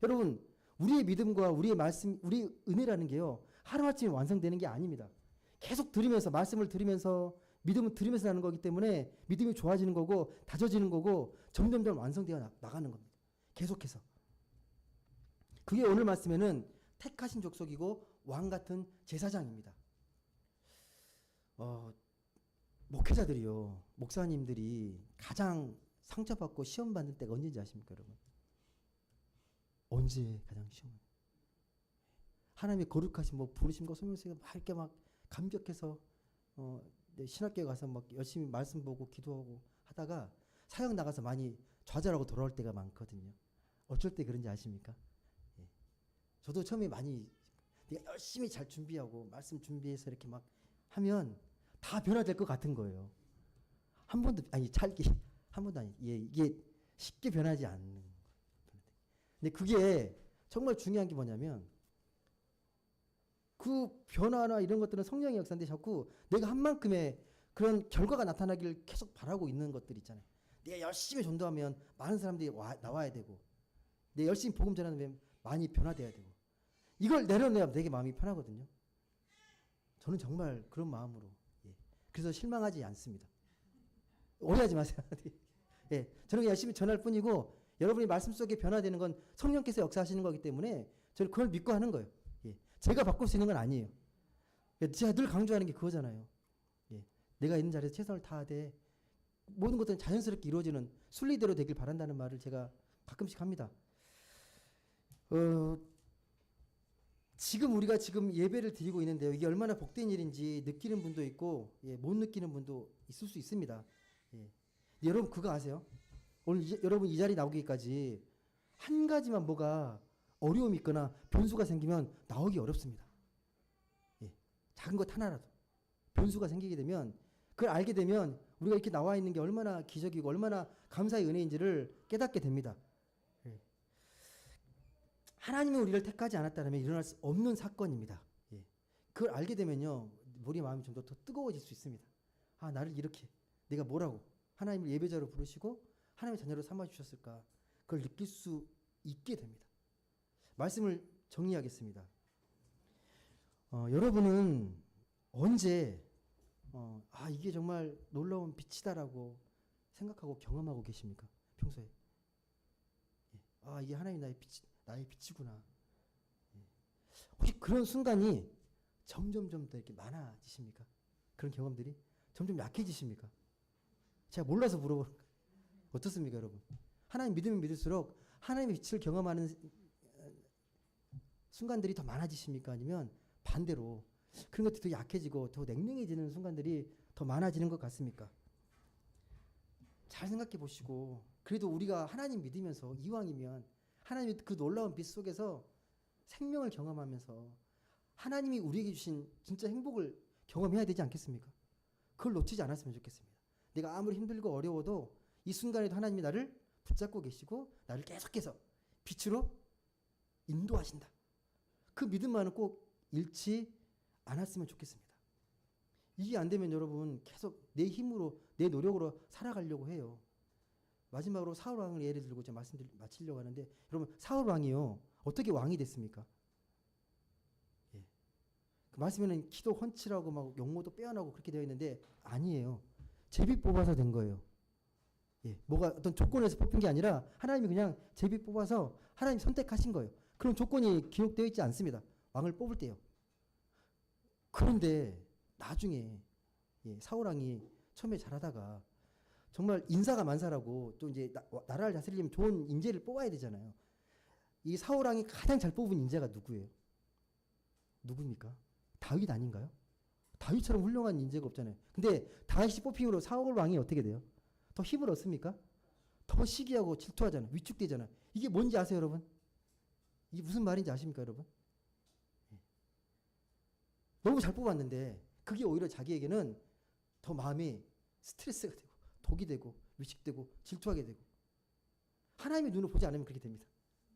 여러분 우리의 믿음과 우리의 말씀, 우리의 은혜라는 게요 하루아침에 완성되는 게 아닙니다. 계속 들으면서 말씀을 들으면서 믿음을 들으면서 하는 거기 때문에 믿음이 좋아지는 거고 다져지는 거고 점점점 완성되어 나가는 겁니다. 계속해서. 그게 오늘 말씀에는 택하신 족속이고 왕 같은 제사장입니다. 목회자들이요 목사님들이 가장 상처받고 시험 받는 때가 언제인지 아십니까, 여러분? 언제 가장 시험? 하나님의 거룩하신 뭐 부르신 거 소명성이 막 이렇게 막 감격해서 신학교에 가서 막 열심히 말씀 보고 기도하고 하다가 사역 나가서 많이 좌절하고 돌아올 때가 많거든요. 어쩔 때 그런지 아십니까? 예. 저도 처음에 많이 내가 열심히 잘 준비하고 말씀 준비해서 이렇게 막 하면 다 변화될 것 같은 거예요. 한 번도 아니 이게 쉽게 변하지 않는 거예요. 근데 그게 정말 중요한 게 뭐냐면 그 변화나 이런 것들은 성령의 역사인데 자꾸 내가 한 만큼의 그런 결과가 나타나기를 계속 바라고 있는 것들 있잖아요. 내가 열심히 전도하면 많은 사람들이 나와야 되고 내가 열심히 복음 전하면 많이 변화돼야 되고 이걸 내려내야 되게 마음이 편하거든요. 저는 정말 그런 마음으로 그래서 실망하지 않습니다. 오해하지 마세요. 저는 열심히 전할 뿐이고 여러분이 말씀 속에 변화되는 건 성령께서 역사하시는 거기 때문에 저는 그걸 믿고 하는 거예요. 제가 바꿀 수 있는 건 아니에요. 제가 늘 강조하는 게 그거잖아요. 내가 있는 자리에서 최선을 다하되 모든 것들은 자연스럽게 이루어지는 순리대로 되길 바란다는 말을 제가 가끔씩 합니다. 지금 우리가 지금 예배를 드리고 있는데요. 이게 얼마나 복된 일인지 느끼는 분도 있고 못 느끼는 분도 있을 수 있습니다. 여러분 그거 아세요? 오늘 여러분 이 자리 나오기까지 한 가지만 뭐가 어려움이 있거나 변수가 생기면 나오기 어렵습니다. 작은 것 하나라도 변수가 생기게 되면 그걸 알게 되면 우리가 이렇게 나와 있는 게 얼마나 기적이고 얼마나 감사의 은혜인지를 깨닫게 됩니다. 하나님이 우리를 택하지 않았다면 일어날 수 없는 사건입니다. 그걸 알게 되면요 우리 마음이 좀 더 뜨거워질 수 있습니다. 아 나를 이렇게 내가 뭐라고 하나님을 예배자로 부르시고 하나님의 자녀로 삼아주셨을까 그걸 느낄 수 있게 됩니다. 말씀을 정리하겠습니다. 여러분은 언제 이게 정말 놀라운 빛이다라고 생각하고 경험하고 계십니까? 평소에 이게 하나님 나의 빛이구나. 혹시 그런 순간이 점점점 더 이렇게 많아지십니까? 그런 경험들이 점점 약해지십니까? 제가 몰라서 물어보는 거예요. 어떻습니까, 여러분? 하나님 믿으면 믿을수록 하나님의 빛을 경험하는 순간들이 더 많아지십니까? 아니면 반대로 그런 것들이 더 약해지고 더 냉랭해지는 순간들이 더 많아지는 것 같습니까? 잘 생각해 보시고, 그래도 우리가 하나님 믿으면서 이왕이면 하나님의 그 놀라운 빛 속에서 생명을 경험하면서 하나님이 우리에게 주신 진짜 행복을 경험해야 되지 않겠습니까? 그걸 놓치지 않았으면 좋겠습니다. 내가 아무리 힘들고 어려워도 이 순간에도 하나님이 나를 붙잡고 계시고 나를 계속해서 빛으로 인도하신다. 그 믿음만은 꼭 잃지 않았으면 좋겠습니다. 이게 안 되면 여러분 계속 내 힘으로 내 노력으로 살아가려고 해요. 마지막으로 사울 왕을 예를 들고 제가 마치려고 하는데, 여러분 사울 왕이요 어떻게 왕이 됐습니까? 예. 그 말씀에는 키도 훤칠하고 막 용모도 빼어나고 그렇게 되어 있는데 아니에요. 제비 뽑아서 된 거예요. 예. 뭐가 어떤 조건에서 뽑힌 게 아니라 하나님이 그냥 제비 뽑아서 하나님 선택하신 거예요. 그런 조건이 기록되어 있지 않습니다. 왕을 뽑을 때요. 그런데 나중에 사울 왕이 처음에 잘하다가 정말 인사가 만사라고, 또 이제 나라를 다스리려면 좋은 인재를 뽑아야 되잖아요. 이 사울 왕이 가장 잘 뽑은 인재가 누구예요? 누굽니까? 다윗 아닌가요? 다윗처럼 훌륭한 인재가 없잖아요. 근데 다윗이 뽑힘으로 사울 왕이 어떻게 돼요? 더 힘을 얻습니까? 더 시기하고 질투하잖아요. 위축되잖아요. 이게 뭔지 아세요, 여러분? 이게 무슨 말인지 아십니까, 여러분? 너무 잘 뽑았는데 그게 오히려 자기에게는 더 마음이 스트레스가 되고 독이 되고 위축되고 질투하게 되고, 하나님의 눈을 보지 않으면 그렇게 됩니다.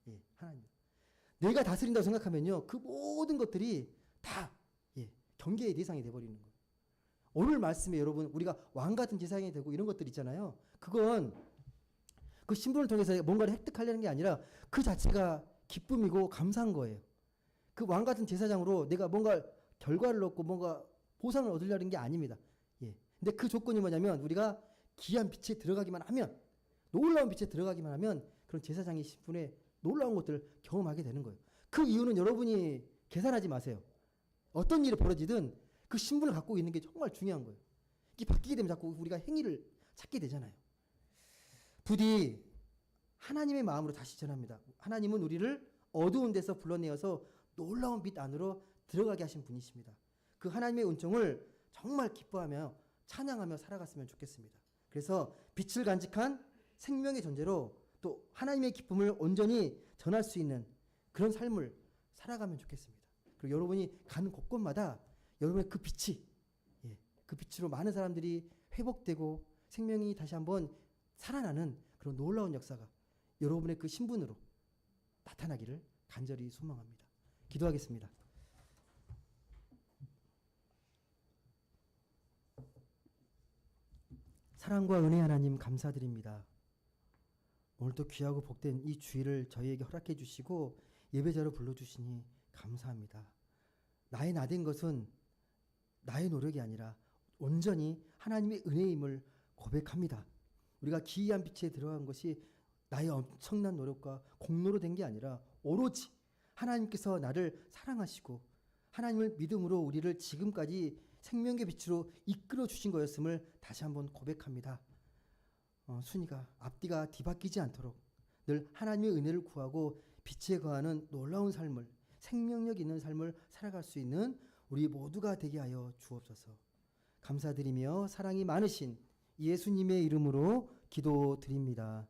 예, 하나님. 내가 다스린다고 생각하면요, 그 모든 것들이 다 경계의 대상이 되어버리는 거예요. 오늘 말씀에 여러분 우리가 왕 같은 제사장이 되고 이런 것들 있잖아요. 그건 그 신분을 통해서 뭔가를 획득하려는 게 아니라 그 자체가 기쁨이고 감사한 거예요. 그 왕 같은 제사장으로 내가 뭔가 결과를 얻고 뭔가 보상을 얻으려는 게 아닙니다. 예. 근데 그 조건이 뭐냐면 우리가 귀한 빛에 들어가기만 하면, 놀라운 빛에 들어가기만 하면 그런 제사장의 신분에 놀라운 것들을 경험하게 되는 거예요. 그 이유는 여러분이 계산하지 마세요. 어떤 일이 벌어지든 그 신분을 갖고 있는 게 정말 중요한 거예요. 이게 바뀌게 되면 자꾸 우리가 행위를 찾게 되잖아요. 부디 하나님의 마음으로 다시 전합니다. 하나님은 우리를 어두운 데서 불러내어서 놀라운 빛 안으로 들어가게 하신 분이십니다. 그 하나님의 은총을 정말 기뻐하며 찬양하며 살아갔으면 좋겠습니다. 그래서 빛을 간직한 생명의 존재로 또 하나님의 기쁨을 온전히 전할 수 있는 그런 삶을 살아가면 좋겠습니다. 그리고 여러분이 가는 곳곳마다 여러분의 그 빛이, 그 빛으로 많은 사람들이 회복되고 생명이 다시 한번 살아나는 그런 놀라운 역사가 여러분의 그 신분으로 나타나기를 간절히 소망합니다. 기도하겠습니다. 사랑과 은혜 하나님 감사드립니다. 오늘도 귀하고 복된 이 주일을 저희에게 허락해 주시고 예배자로 불러주시니 감사합니다. 나의 나된 것은 나의 노력이 아니라 온전히 하나님의 은혜임을 고백합니다. 우리가 기이한 빛에 들어간 것이 나의 엄청난 노력과 공로로 된 게 아니라 오로지 하나님께서 나를 사랑하시고 하나님을 믿음으로 우리를 지금까지 생명의 빛으로 이끌어 주신 거였음을 다시 한번 고백합니다. 순이가 앞뒤가 뒤바뀌지 않도록 늘 하나님의 은혜를 구하고 빛에 거하는 놀라운 삶을, 생명력 있는 삶을 살아갈 수 있는 우리 모두가 되게 하여 주옵소서. 감사드리며 사랑이 많으신 예수님의 이름으로 기도드립니다.